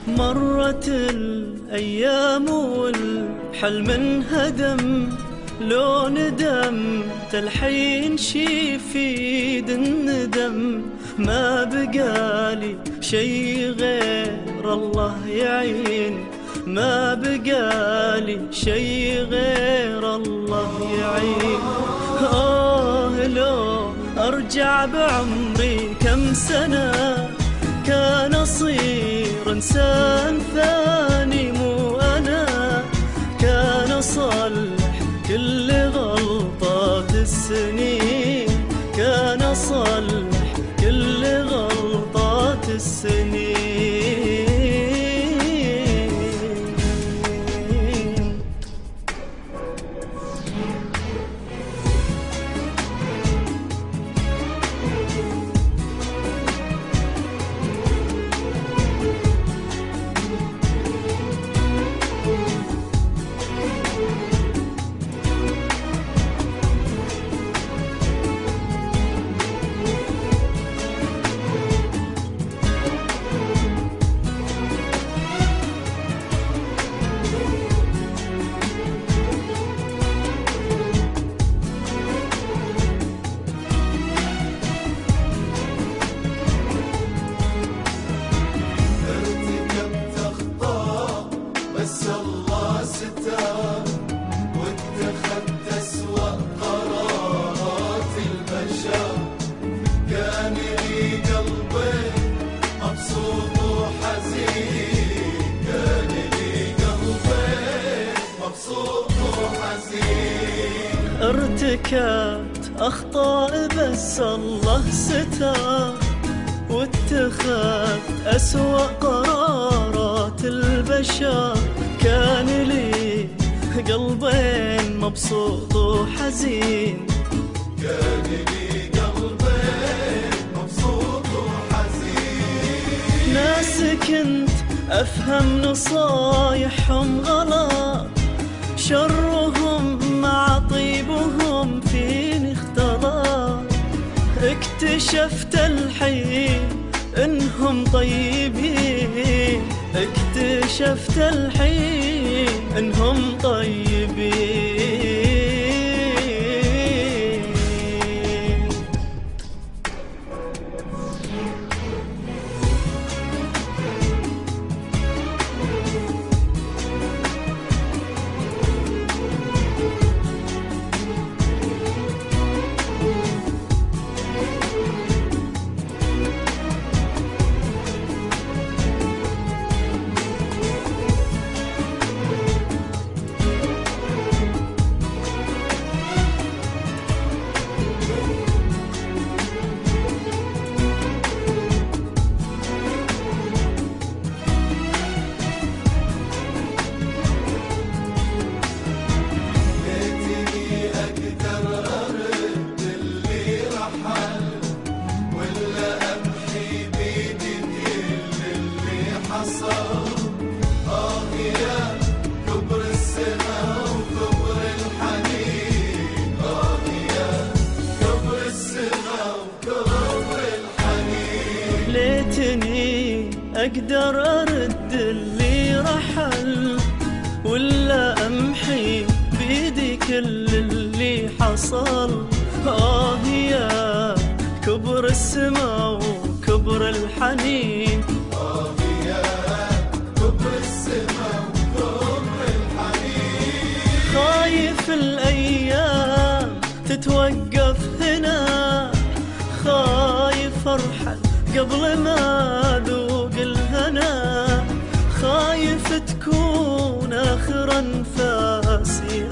مرت الأيام والحلم انهدم، لو ندمت الحين شي يفيد الندم، ما بقالي شي غير الله يعين، ما بقالي شي غير الله يعين. لو أرجع بعمري كم سنة كان أصير إنسان ثاني مو أنا، كان أصلح كل غلطات السنين، كان أصلح كل غلطات السنين. بس الله ستار واتخذت أسوأ قرارات البشر، كان لي قلبي مبسوط وحزين، كان لي قلبي مبسوط وحزين. ارتكبت أخطاء بس الله ستار واتخذت أسوأ قرارات البشر، كان لي قلبين مبسوط وحزين، كان لي قلبين مبسوط وحزين. ناس كنت أفهم نصايحهم غلط، شرهم مع طيبهم فيني اختلط، اكتشفت الحين انهم طيبين، اكتشفت الحين انهم طيبين. ليتني أقدر أرد اللي رحل، ولا أمحي بيدي كل اللي حصل. يا كبر السما وكبر الحنين، يا كبر السما وكبر الحنين. خايف الأيام تتوقف هنا، خايف أرحل قبل ما أذوق الهنا، خايف تكون آخر أنفاسي